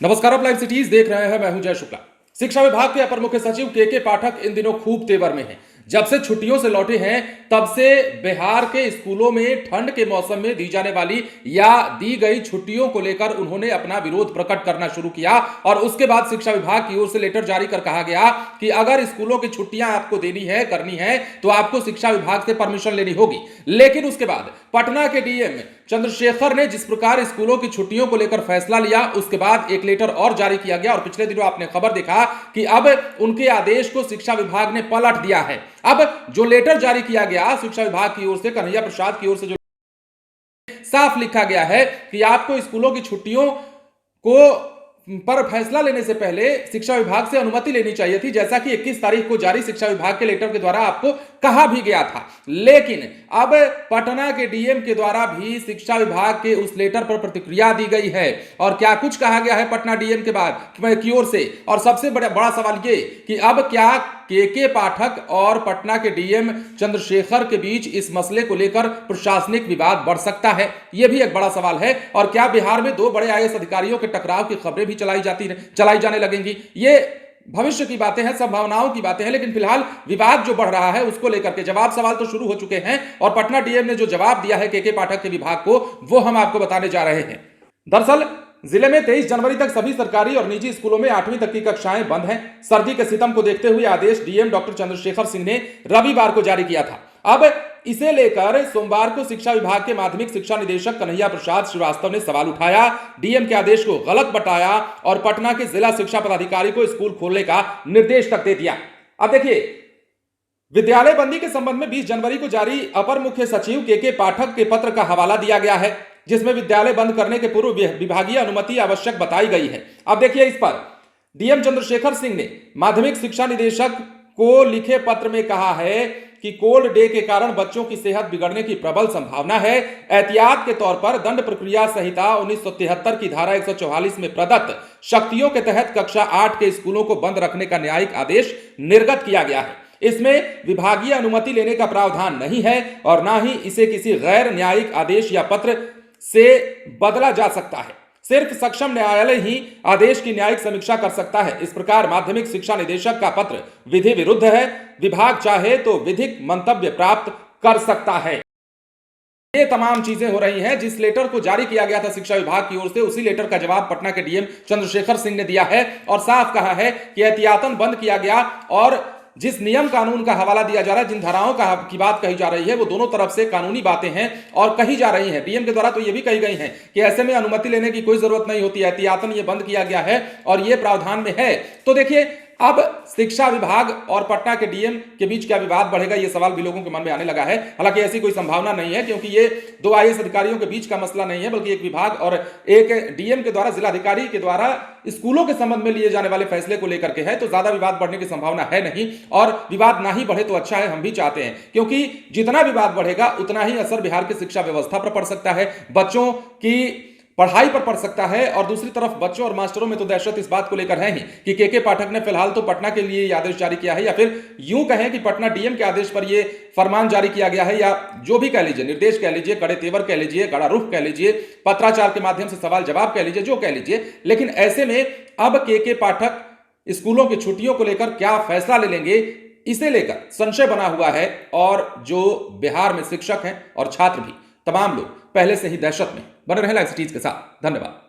नमस्कार, आप live cities देख रहे हैं। मैं हूं जय शुक्ला। शिक्षा विभाग के अपर मुख्य सचिव के पाठक इन दिनों खूब तेवर में हैं। जब से छुट्टियों से लौटे हैं तब से बिहार के स्कूलों में ठंड के मौसम में दी जाने वाली या दी गई छुट्टियों को लेकर उन्होंने अपना विरोध प्रकट करना शुरू किया और उसके बाद शिक्षा विभाग की ओर से लेटर जारी कर कहा गया कि अगर स्कूलों की छुट्टियां आपको देनी है, करनी है, तो आपको शिक्षा विभाग से परमिशन लेनी होगी। लेकिन उसके बाद पटना के डीएम चंद्रशेखर ने जिस प्रकार स्कूलों की छुट्टियों को लेकर फैसला लिया, उसके बाद एक लेटर और जारी किया गया और पिछले दिनों आपने खबर देखा कि अब उनके आदेश को शिक्षा विभाग ने पलट दिया है। अब जो लेटर जारी किया गया शिक्षा विभाग की ओर से, कन्हैया प्रसाद की ओर से, जो साफ लिखा गया है कि आपको स्कूलों की छुट्टियों को पर फैसला लेने से पहले शिक्षा विभाग से अनुमति लेनी चाहिए थी, जैसा कि 21 तारीख को जारी शिक्षा विभाग के लेटर के द्वारा आपको कहा भी गया था। लेकिन अब पटना के डीएम के द्वारा भी शिक्षा विभाग के उस लेटर पर प्रतिक्रिया दी गई है और क्या कुछ कहा गया है पटना डीएम के बाद की ओर से। और सबसे बड़ा सवाल ये कि अब क्या के पाठक और पटना के डीएम चंद्रशेखर के बीच इस मसले को लेकर प्रशासनिक विवाद बढ़ सकता है, यह भी एक बड़ा सवाल है। और क्या बिहार में दो बड़े आईएएस अधिकारियों के टकराव की खबरें भी चलाई जाने लगेंगी, ये भविष्य की बातें हैं, संभावनाओं की बातें हैं। लेकिन फिलहाल विवाद जो बढ़ रहा है उसको लेकर के जवाब सवाल तो शुरू हो चुके हैं और पटना डीएम ने जो जवाब दिया है के पाठक के विभाग को, वो हम आपको बताने जा रहे हैं। दरअसल जिले में 23 जनवरी तक सभी सरकारी और निजी स्कूलों में 8वीं तक की कक्षाएं बंद हैं। सर्दी के सितम को देखते हुए आदेश डीएम डॉक्टर चंद्रशेखर सिंह ने रविवार को जारी किया था। अब इसे लेकर सोमवार को शिक्षा विभाग के माध्यमिक शिक्षा निदेशक कन्हैया प्रसाद श्रीवास्तव ने सवाल उठाया, डीएम के आदेश को गलत बताया और पटना के जिला शिक्षा पदाधिकारी को स्कूल खोलने का निर्देश तक दे दिया। अब देखिए, विद्यालय बंदी के संबंध में 20 जनवरी को जारी अपर मुख्य सचिव के पाठक के पत्र का हवाला दिया गया है, जिसमें विद्यालय बंद करने के पूर्व विभागीय अनुमति आवश्यक बताई गई है। अब देखिए, इस पर डीएम चंद्रशेखर सिंह ने माध्यमिक शिक्षा निदेशक को लिखे पत्र में कहा है कि कोल्ड डे के कारण बच्चों की सेहत बिगड़ने की प्रबल संभावना है। एहतियात के तौर पर दंड प्रक्रिया संहिता 1973 की धारा 144 में प्रदत्त शक्तियों के तहत कक्षा 8 के स्कूलों को बंद रखने का न्यायिक आदेश निर्गत किया गया है। इसमें विभागीय अनुमति लेने का प्रावधान नहीं है और ना ही इसे किसी गैर न्यायिक आदेश या पत्र से बदला जा सकता है। सिर्फ सक्षम न्यायालय ही आदेश की न्यायिक समीक्षा कर सकता है। इस प्रकार माध्यमिक शिक्षा निदेशक का पत्र विधि विरुद्ध है। विभाग चाहे तो विधिक मंतव्य प्राप्त कर सकता है। ये तमाम चीजें हो रही हैं। जिस लेटर को जारी किया गया था शिक्षा विभाग की ओर से, उसी लेटर का जवाब पटना के डीएम चंद्रशेखर सिंह ने दिया है और साफ कहा है कि एहतियातन बंद किया गया और जिस नियम कानून का हवाला दिया जा रहा है, जिन धाराओं की बात कही जा रही है, वो दोनों तरफ से कानूनी बातें हैं और कही जा रही हैं। डीएम के द्वारा तो ये भी कही गई हैं कि ऐसे में अनुमति लेने की कोई जरूरत नहीं होती, एहतियातन ये बंद किया गया है और ये प्रावधान में है। तो देखिए, अब शिक्षा विभाग और पटना के डीएम के बीच क्या विवाद बढ़ेगा, ये सवाल भी लोगों के मन में आने लगा है। हालांकि ऐसी कोई संभावना नहीं है, क्योंकि ये दो आईएएस अधिकारियों के बीच का मसला नहीं है, बल्कि एक विभाग और एक डीएम के द्वारा, जिलाधिकारी के द्वारा स्कूलों के संबंध में लिए जाने वाले फैसले को लेकर के है। तो ज्यादा विवाद बढ़ने की संभावना है नहीं और विवाद ना ही बढ़े तो अच्छा है, हम भी चाहते हैं, क्योंकि जितना विवाद बढ़ेगा उतना ही असर बिहार की शिक्षा व्यवस्था पर पड़ सकता है, बच्चों की पढ़ाई पर पड़ सकता है। और दूसरी तरफ बच्चों और मास्टरों में तो दहशत इस बात को लेकर है ही कि के पाठक ने फिलहाल तो पटना के लिए आदेश जारी किया है, या फिर यूं कहें कि पटना डीएम के आदेश पर यह फरमान जारी किया गया है, या जो भी कह लीजिए, निर्देश कह लीजिए, कड़े तेवर कह लीजिए, कड़ा रुख कह लीजिए, पत्राचार के माध्यम से सवाल जवाब कह लीजिए, जो कह लीजिए। लेकिन ऐसे में अब के पाठक स्कूलों की छुट्टियों को लेकर क्या फैसला ले लेंगे, इसे लेकर संशय बना हुआ है। और जो बिहार में शिक्षक हैं और छात्र भी, तमाम लोग पहले से ही दहशत में। बने रहे लाइव सिटीज के साथ। धन्यवाद।